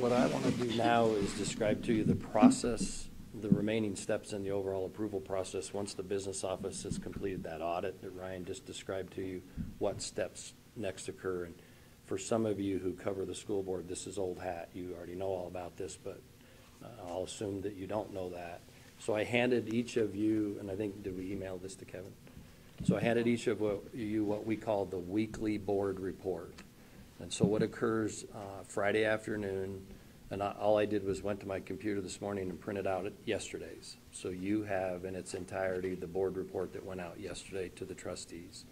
What I want to do now is describe to you the process, the remaining steps in the overall approval process once the business office has completed that audit that Ryan just described to you, what steps next occur. And for some of you who cover the school board, this is old hat. You already know all about this, but I'll assume that you don't know that. So I handed each of you, and I think, did we email this to Kevin? So I handed each of you what we call the weekly board report. And so what occurs Friday afternoon, and all I did was went to my computer this morning and printed out yesterday's. So you have in its entirety the board report that went out yesterday to the trustees.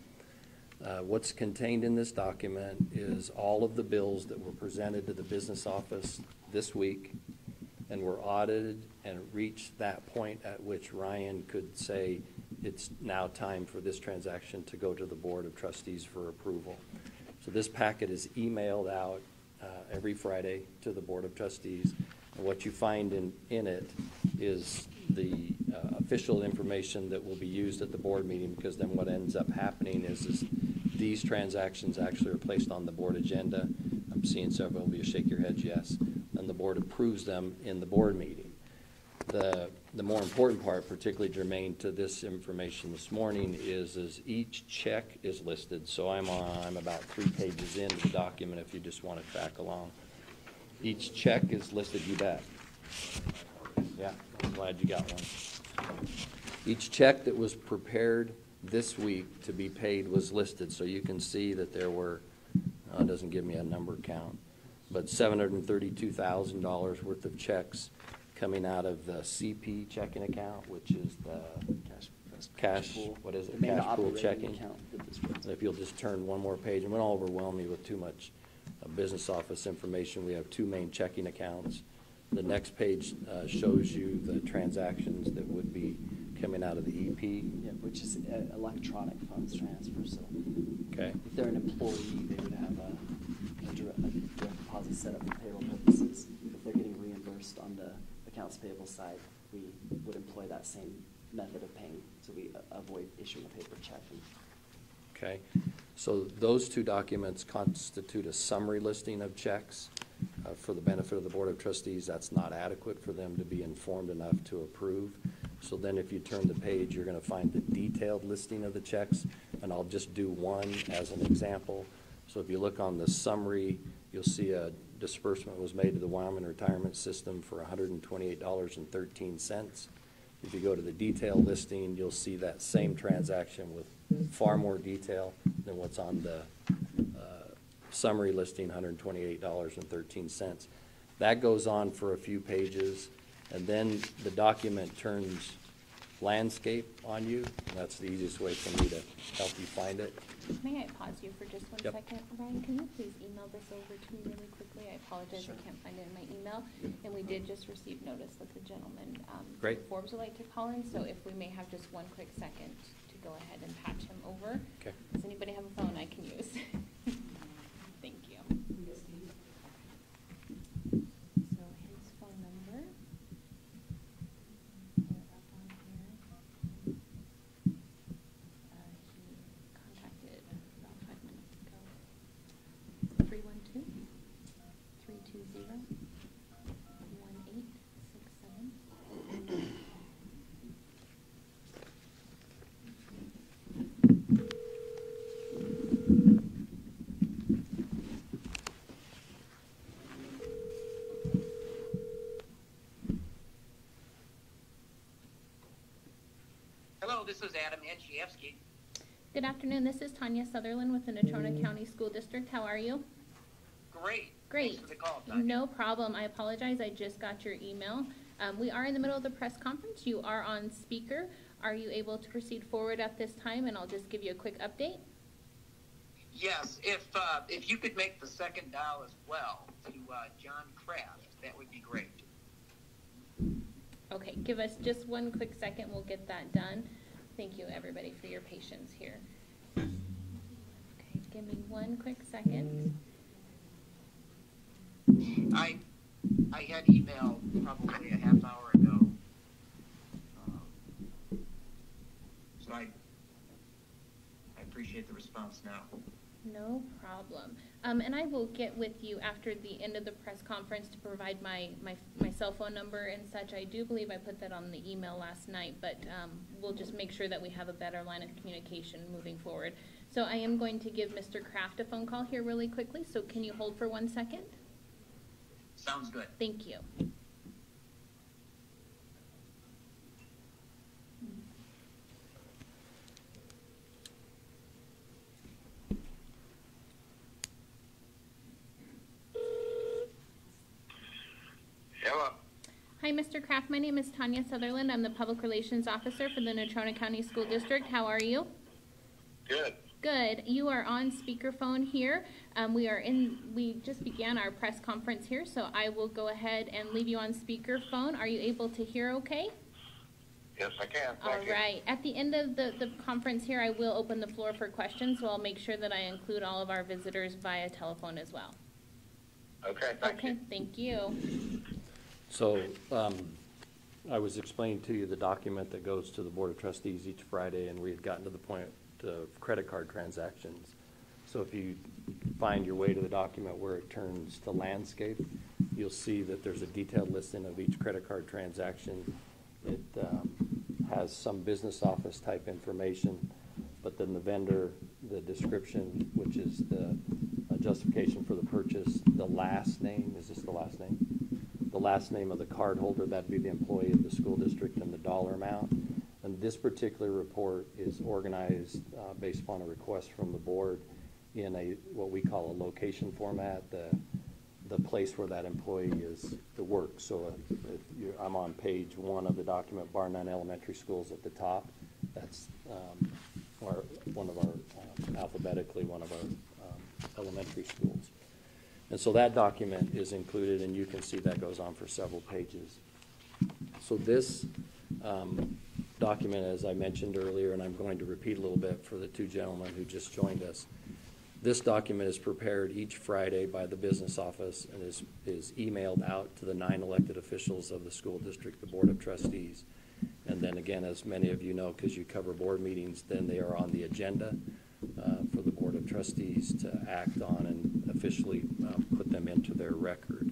What's contained in this document is all of the bills that were presented to the business office this week and were audited and reached that point at which Ryan could say it's now time for this transaction to go to the Board of Trustees for approval. So this packet is emailed out every Friday to the Board of Trustees. And what you find in it is the official information that will be used at the board meeting, because then what ends up happening is these transactions actually are placed on the board agenda. I'm seeing several of you shake your heads yes. And the board approves them in the board meeting. The more important part, particularly germane to this information this morning, is each check is listed. So I'm about 3 pages into the document if you just want to track along. Each check is listed, you bet. Yeah, I'm glad you got one. Each check that was prepared this week to be paid was listed. So you can see that there were, it doesn't give me a number count, but $732,000 worth of checks coming out of the CP checking account, which is the cash pool. What is it? Cash pool checking. If you'll just turn one more page, and we don't overwhelm you with too much business office information. We have 2 main checking accounts. The next page shows you the transactions that would be coming out of the EP. Yeah, which is electronic funds transfer. So okay. If they're an employee, they would have a direct deposit set up for payroll purposes. If they're getting reimbursed on the accounts payable side, we would employ that same method of paying, so we avoid issuing a paper check. Okay, so those 2 documents constitute a summary listing of checks for the benefit of the Board of Trustees. That's not adequate for them to be informed enough to approve. So then if you turn the page, you're going to find the detailed listing of the checks, and I'll just do one as an example. So if you look on the summary, you'll see a disbursement was made to the Wyoming Retirement System for $128.13. If you go to the detail listing, you'll see that same transaction with far more detail than what's on the summary listing, $128.13. That goes on for a few pages, and then the document turns landscape on you. And that's the easiest way for me to help you find it. May I pause you for just one second? Ryan, can you please email this over to me really quickly? I apologize, sure. I can't find it in my email. And we did just receive notice that the gentleman Forbes would like to call in, so if we may have just one quick second to go ahead and patch him over. Okay. Does anybody have a phone I can use? Thank you. So his phone number. Hello, this is Adam Angievsky. Good afternoon. This is Tanya Sutherland with the Natrona County School District. How are you? Great. Great. Thanks for the call, Tanya. No problem. I apologize. I just got your email. We are in the middle of the press conference. You are on speaker. Are you able to proceed forward at this time? And I'll just give you a quick update. Yes. If you could make the second dial as well to John Kraft, that would be great. Okay. Give us just one quick second. We'll get that done. Thank you, everybody, for your patience here. Okay. Give me one quick second. I had emailed probably a half hour ago, so I appreciate the response now. No problem. And I will get with you after the end of the press conference to provide my cell phone number and such. I do believe I put that on the email last night, but we'll just make sure that we have a better line of communication moving forward. So I am going to give Mr. Kraft a phone call here really quickly, so can you hold for 1 second? Sounds good. Thank you. Hello. Hi, Mr. Kraft. My name is Tanya Sutherland. I'm the Public Relations Officer for the Natrona County School District. How are you? Good. Good. You are on speakerphone here. We just began our press conference here, so I will go ahead and leave you on speakerphone. Are you able to hear okay? Yes, I can. All right. At the end of the conference here, I will open the floor for questions, so I'll make sure that I include all of our visitors via telephone as well. Okay, thank you. Thank you. So I was explaining to you the document that goes to the Board of Trustees each Friday, and we had gotten to the point of credit card transactions. So if you find your way to the document where it turns to landscape, you'll see that there's a detailed listing of each credit card transaction. It has some business office type information, but then the vendor, the description, which is the justification for the purchase, the last name, is this the last name? The last name of the card holder, that'd be the employee of the school district, and the dollar amount. And this particular report is organized based upon a request from the board in what we call a location format, the place where that employee is to work. So I'm on page 1 of the document, bar none elementary schools at the top. That's alphabetically one of our elementary schools. And so that document is included, and you can see that goes on for several pages. So this document, as I mentioned earlier, and I'm going to repeat a little bit for the 2 gentlemen who just joined us, this document is prepared each Friday by the business office and is emailed out to the 9 elected officials of the school district, the Board of Trustees. And then again, as many of you know, because you cover board meetings, then they are on the agenda for the Board of Trustees to act on and officially put them into their record.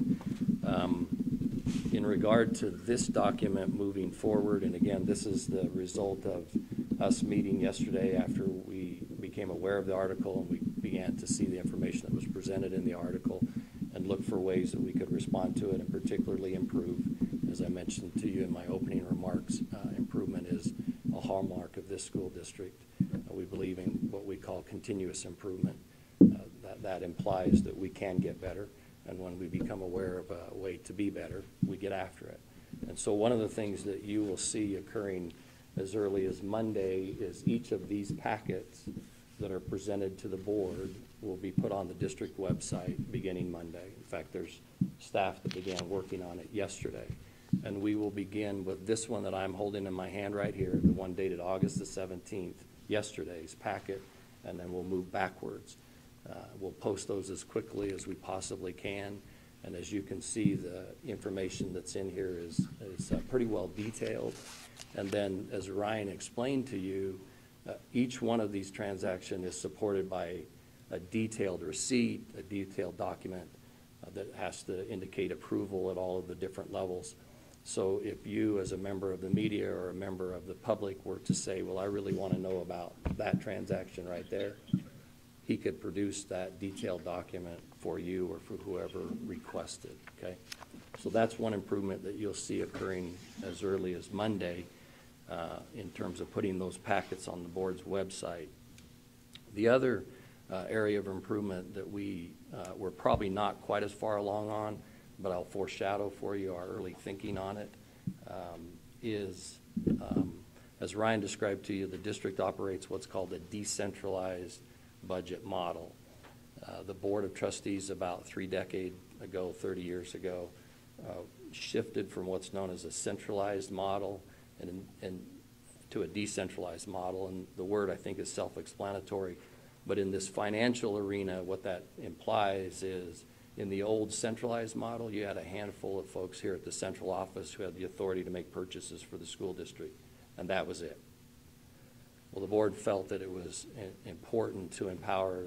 In regard to this document moving forward, and again, this is the result of us meeting yesterday after we became aware of the article and we began to see the information that was presented in the article and look for ways that we could respond to it and particularly improve. As I mentioned to you in my opening remarks, improvement is a hallmark of this school district. We believe in what we call continuous improvement. That implies that we can get better, and when we become aware of a way to be better, we get after it. And so one of the things that you will see occurring as early as Monday is each of these packets that are presented to the board will be put on the district website beginning Monday. In fact, there's staff that began working on it yesterday. And we will begin with this one that I'm holding in my hand right here, the one dated August the 17th, yesterday's packet, and then we'll move backwards. We'll post those as quickly as we possibly can. And as you can see, the information that's in here is pretty well detailed. And then, as Ryan explained to you, each one of these transactions is supported by a detailed receipt, a detailed document that has to indicate approval at all of the different levels. So if you, as a member of the media or a member of the public, were to say, well, I really want to know about that transaction right there, he could produce that detailed document for you or for whoever requested, okay? So that's one improvement that you'll see occurring as early as Monday in terms of putting those packets on the board's website. The other area of improvement that we're probably not quite as far along on, but I'll foreshadow for you our early thinking on it, is, as Ryan described to you, the district operates what's called a decentralized budget model. The Board of Trustees about 3 decades ago, 30 years ago, shifted from what's known as a centralized model and to a decentralized model. And the word, I think, is self-explanatory. But in this financial arena, what that implies is in the old centralized model, you had a handful of folks here at the central office who had the authority to make purchases for the school district, and that was it. Well, the board felt that it was important to empower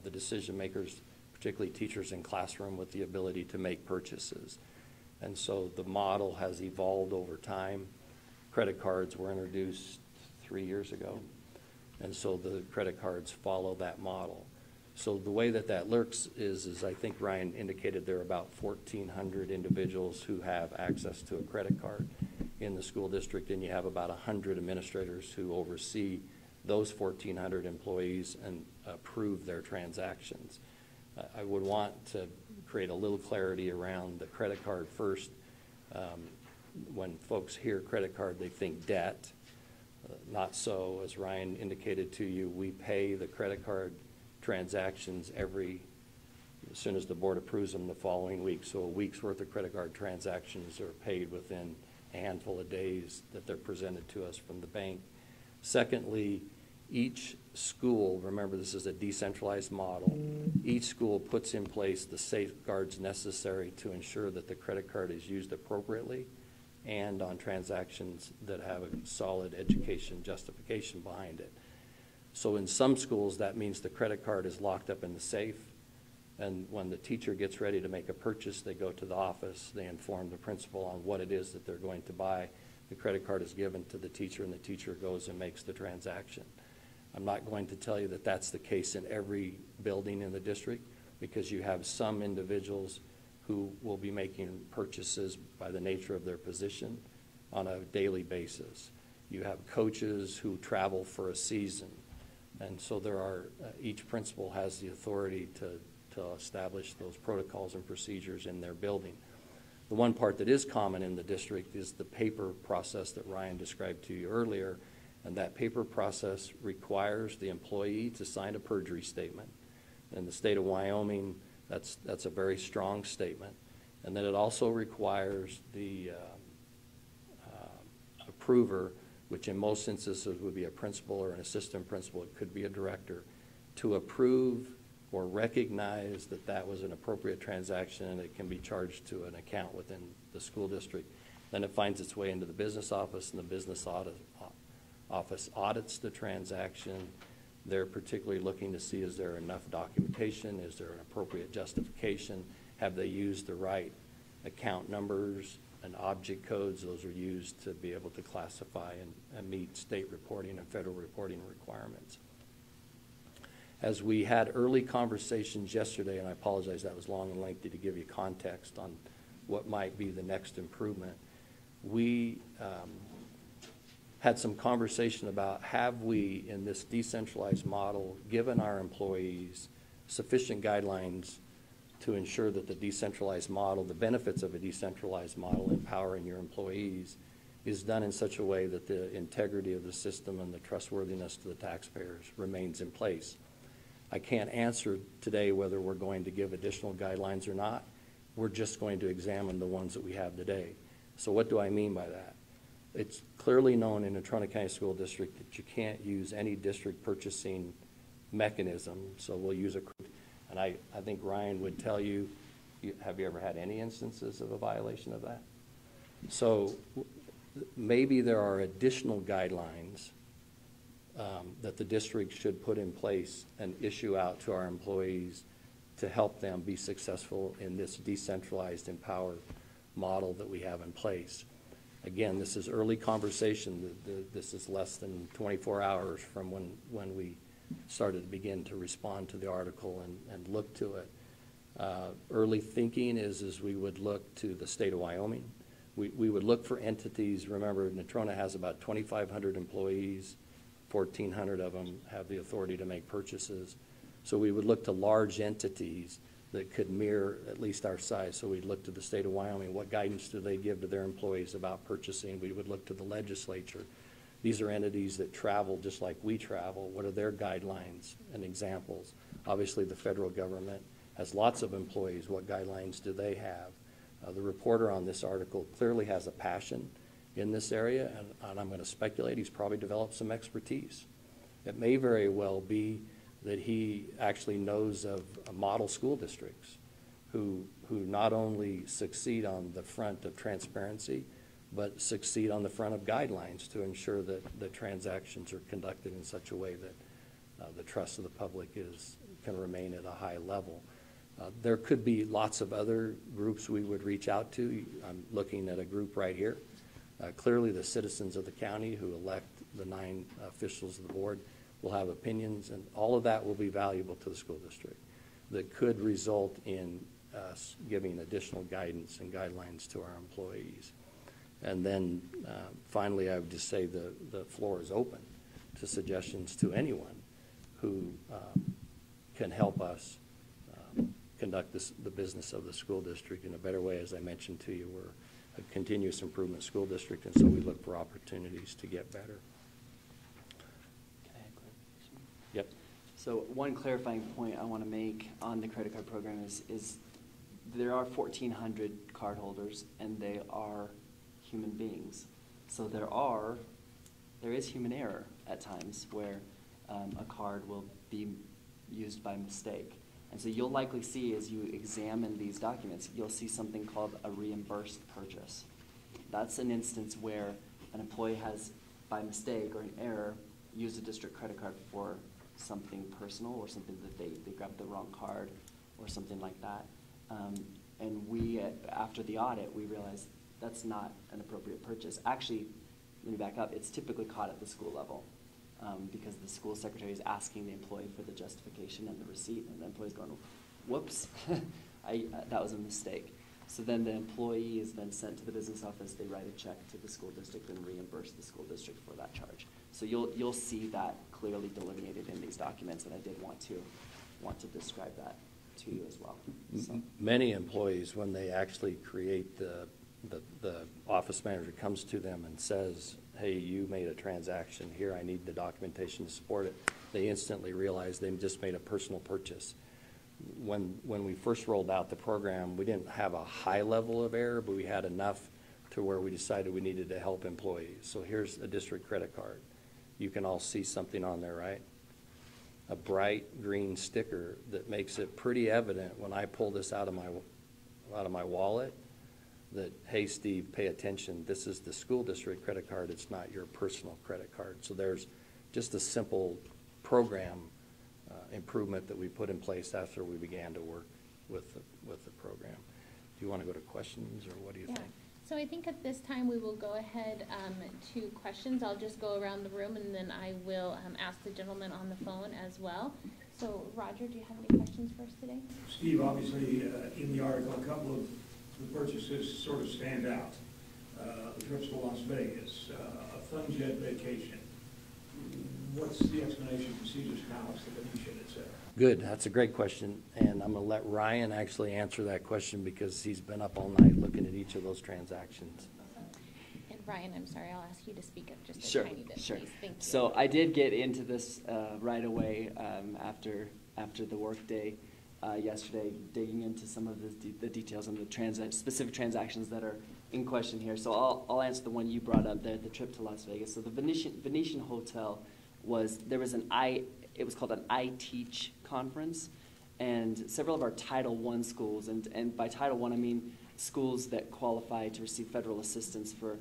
the decision makers, particularly teachers in classroom, with the ability to make purchases. And so the model has evolved over time. Credit cards were introduced 3 years ago, and so the credit cards follow that model. So the way that looks is I think Ryan indicated there are about 1,400 individuals who have access to a credit card in the school district, and you have about 100 administrators who oversee those 1,400 employees and approve their transactions. I would want to create a little clarity around the credit card first. When folks hear credit card, they think debt. Not so. As Ryan indicated to you, we pay the credit card transactions as soon as the board approves them the following week. So a week's worth of credit card transactions are paid within a handful of days that they're presented to us from the bank. Secondly, each school, remember this is a decentralized model, each school puts in place the safeguards necessary to ensure that the credit card is used appropriately and on transactions that have a solid education justification behind it. So in some schools, that means the credit card is locked up in the safe, and when the teacher gets ready to make a purchase, they go to the office, they inform the principal on what it is that they're going to buy. The credit card is given to the teacher, and the teacher goes and makes the transaction. I'm not going to tell you that that's the case in every building in the district, because you have some individuals who will be making purchases by the nature of their position on a daily basis. You have coaches who travel for a season. And so there are, each principal has the authority to establish those protocols and procedures in their building. The one part that is common in the district is the paper process that Ryan described to you earlier, and that paper process requires the employee to sign a perjury statement. In the state of Wyoming, that's a very strong statement. And then it also requires the approver, which in most instances would be a principal or an assistant principal, it could be a director, to approve or recognize that that was an appropriate transaction and it can be charged to an account within the school district. Then it finds its way into the business office, and the business office audits the transaction. They're particularly looking to see, is there enough documentation? Is there an appropriate justification? Have they used the right account numbers and object codes? Those are used to be able to classify and meet state reporting and federal reporting requirements. As we had early conversations yesterday, and I apologize that was long and lengthy to give you context on what might be the next improvement, we had some conversation about, have we, in this decentralized model, given our employees sufficient guidelines to ensure that the decentralized model, the benefits of a decentralized model empowering your employees, is done in such a way that the integrity of the system and the trustworthiness to the taxpayers remains in place. I can't answer today whether we're going to give additional guidelines or not. We're just going to examine the ones that we have today. So what do I mean by that? It's clearly known in the Natrona County School District that you can't use any district purchasing mechanism, so we'll use a, and I think Ryan would tell you, have you ever had any instances of a violation of that? So maybe there are additional guidelines that the district should put in place and issue out to our employees to help them be successful in this decentralized empowered model that we have in place. Again, this is early conversation. This is less than 24 hours from when we started to begin to respond to the article and look to it. Early thinking is we would look to the state of Wyoming. We would look for entities. Remember, Natrona has about 2,500 employees. 1,400 of them have the authority to make purchases. So we would look to large entities that could mirror at least our size. So we'd look to the state of Wyoming. What guidance do they give to their employees about purchasing? We would look to the legislature. These are entities that travel just like we travel. What are their guidelines and examples? Obviously, the federal government has lots of employees. What guidelines do they have? The reporter on this article clearly has a passion in this area, and I'm going to speculate he's probably developed some expertise. It may very well be that he actually knows of model school districts who not only succeed on the front of transparency, but succeed on the front of guidelines to ensure that the transactions are conducted in such a way that the trust of the public can remain at a high level. There could be lots of other groups we would reach out to. I'm looking at a group right here. Clearly, the citizens of the county who elect the 9 officials of the board will have opinions, and all of that will be valuable to the school district that could result in us giving additional guidance and guidelines to our employees. And then finally, I would just say the floor is open to suggestions to anyone who can help us conduct the business of the school district in a better way. As I mentioned to you, we're a continuous improvement school district, and so we look for opportunities to get better. Can I add clarification? Yep. So one clarifying point I want to make on the credit card program is there are 1,400 cardholders, and they are human beings. So there is human error at times where a card will be used by mistake. And so you'll likely see, as you examine these documents, you'll see something called a reimbursed purchase. That's an instance where an employee has, by mistake or an error, used a district credit card for something personal or something that they grabbed the wrong card or something like that. And we, after the audit, we realized that's not an appropriate purchase. Actually, let me back up, it's typically caught at the school level. Because the school secretary is asking the employee for the justification and the receipt, and the employee's going, whoops, that was a mistake. So then the employee is then sent to the business office, they write a check to the school district and reimburse the school district for that charge. So you'll see that clearly delineated in these documents, and I did want to describe that to you as well. So. Many employees, when they actually create the office manager comes to them and says, hey, you made a transaction here, I need the documentation to support it, they instantly realize they just made a personal purchase. When we first rolled out the program, we didn't have a high level of error, but we had enough to where we decided we needed to help employees. So here's a district credit card. You can all see something on there, right? A bright green sticker that makes it pretty evident when I pull this out of my wallet that, hey, Steve, pay attention. This is the school district credit card. It's not your personal credit card. So there's just a simple program improvement that we put in place after we began to work with the program. Do you want to go to questions, or what do you think? So I think at this time we will go ahead to questions. I'll just go around the room, and then I will ask the gentleman on the phone as well. So Roger, do you have any questions for us today? Steve, obviously in the article, a couple of the purchases sort of stand out. The trips to Las Vegas, a fun jet vacation. What's the explanation for Caesar's Palace, the Venetian, et cetera? Good. That's a great question, and I'm going to let Ryan actually answer that question because he's been up all night looking at each of those transactions. And Ryan, I'm sorry, I'll ask you to speak up just Sure, a tiny bit, sure. please. Thank you. So I did get into this right away after the workday yesterday, digging into some of the details on the specific transactions that are in question here. So I'll answer the one you brought up there, the trip to Las Vegas. So the Venetian Hotel it was called an I Teach conference, and several of our Title I schools, and by Title I I mean schools that qualify to receive federal assistance for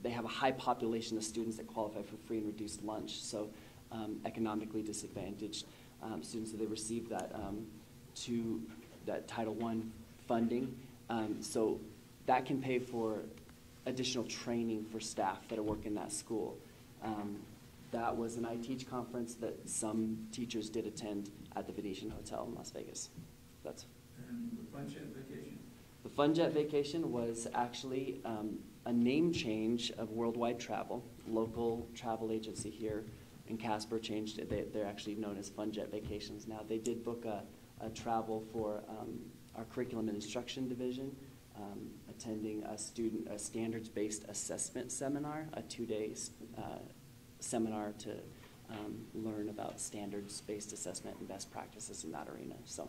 they have a high population of students that qualify for free and reduced lunch, so economically disadvantaged students, so they receive that Title I funding. So that can pay for additional training for staff that work in that school. That was an I Teach conference that some teachers did attend at the Venetian Hotel in Las Vegas. And the fun jet vacation? The Fun Jet Vacation was actually a name change of Worldwide Travel, local travel agency here in Casper changed it. They're actually known as Fun Jet Vacations now. They did book a travel for our curriculum and instruction division, attending a standards-based assessment seminar, a 2-day seminar to learn about standards-based assessment and best practices in that arena. So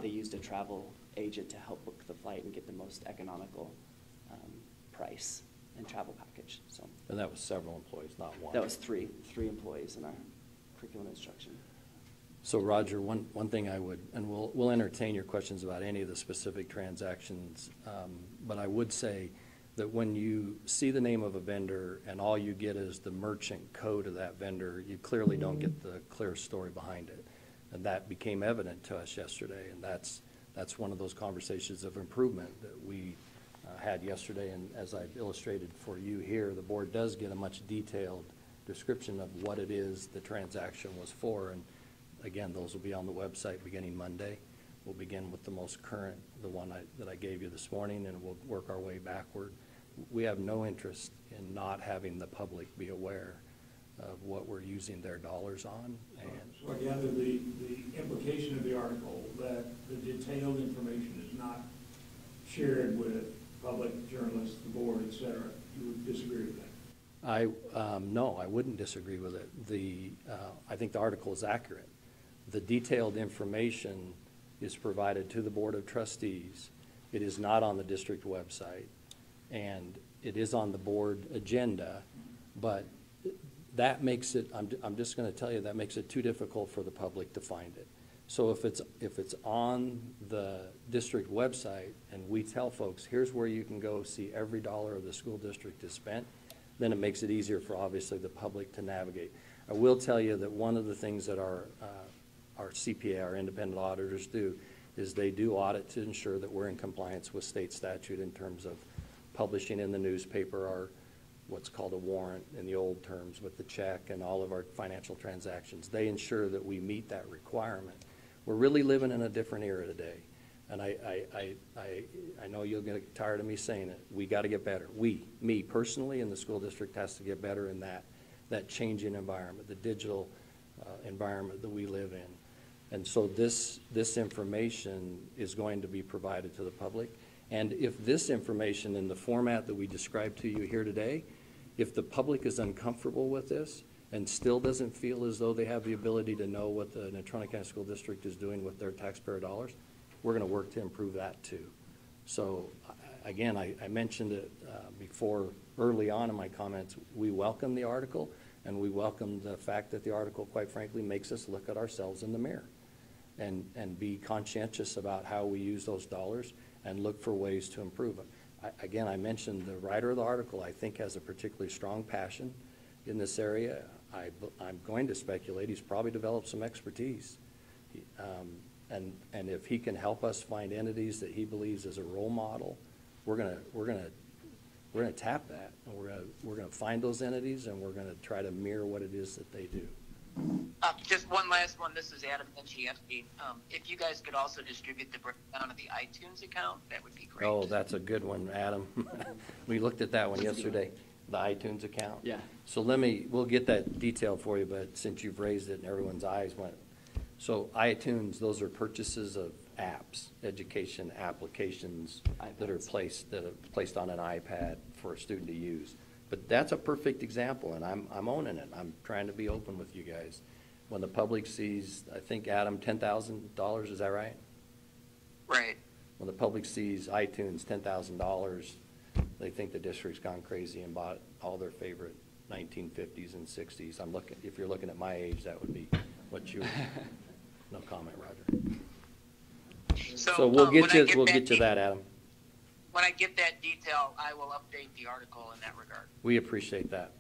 they used a travel agent to help book the flight and get the most economical price and travel package. So. And that was several employees, not one. That was three employees in our curriculum instruction. So Roger, one thing I would, and we'll entertain your questions about any of the specific transactions, but I would say that when you see the name of a vendor and all you get is the merchant code of that vendor, you clearly don't get the clear story behind it. And that became evident to us yesterday, and that's one of those conversations of improvement that we had yesterday. And as I've illustrated for you here, the board does get a much detailed description of what it is the transaction was for. And again, those will be on the website beginning Monday. We'll begin with the most current, the one that I gave you this morning, and we'll work our way backward. We have no interest in not having the public be aware of what we're using their dollars on. And so I gather the implication of the article that the detailed information is not shared with public, journalists, the board, et cetera, you would disagree with that? No, I wouldn't disagree with it. I think the article is accurate. The detailed information is provided to the Board of Trustees. It is not on the district website, and it is on the board agenda, but that makes it, I'm just going to tell you, that makes it too difficult for the public to find it. So if it's on the district website and we tell folks, here's where you can go see every dollar of the school district is spent, then it makes it easier for obviously the public to navigate. I will tell you that one of the things that our CPA, our independent auditors, do is they do audit to ensure that we're in compliance with state statute in terms of publishing in the newspaper our what's called a warrant in the old terms with the check and all of our financial transactions. They ensure that we meet that requirement. We're really living in a different era today. And I know you'll get tired of me saying it. We got to get better. Me personally, and the school district has to get better in that changing environment, the digital environment that we live in. And so this information is going to be provided to the public. And if this information in the format that we described to you here today, if the public is uncomfortable with this and still doesn't feel as though they have the ability to know what the Natrona County School District is doing with their taxpayer dollars, we're going to work to improve that too. So again, I mentioned it before early on in my comments, we welcome the article, and we welcome the fact that the article, quite frankly, makes us look at ourselves in the mirror and be conscientious about how we use those dollars and look for ways to improve it. Again, I mentioned the writer of the article, I think, has a particularly strong passion in this area. I'm going to speculate he's probably developed some expertise. And if he can help us find entities that he believes as a role model, we're gonna tap that, and we're gonna find those entities, and we're gonna try to mirror what it is that they do. Just one last one. This is Adam NGFD. If you guys could also distribute the breakdown of the iTunes account, that would be great. Oh, that's a good one, Adam. We looked at that one yesterday, the iTunes account. Yeah. So we'll get that detail for you, but since you've raised it and everyone's eyes went. So iTunes, those are purchases of apps, education applications that are placed on an iPad for a student to use. But that's a perfect example, and I'm owning it. I'm trying to be open with you guys. When the public sees, I think, Adam, $10,000, is that right? Right. When the public sees iTunes, $10,000, they think the district's gone crazy and bought all their favorite 1950s and 60s. If you're looking at my age, that would be what you. No comment, Roger. So we'll get you that, Adam. When I get that detail, I will update the article in that regard. We appreciate that.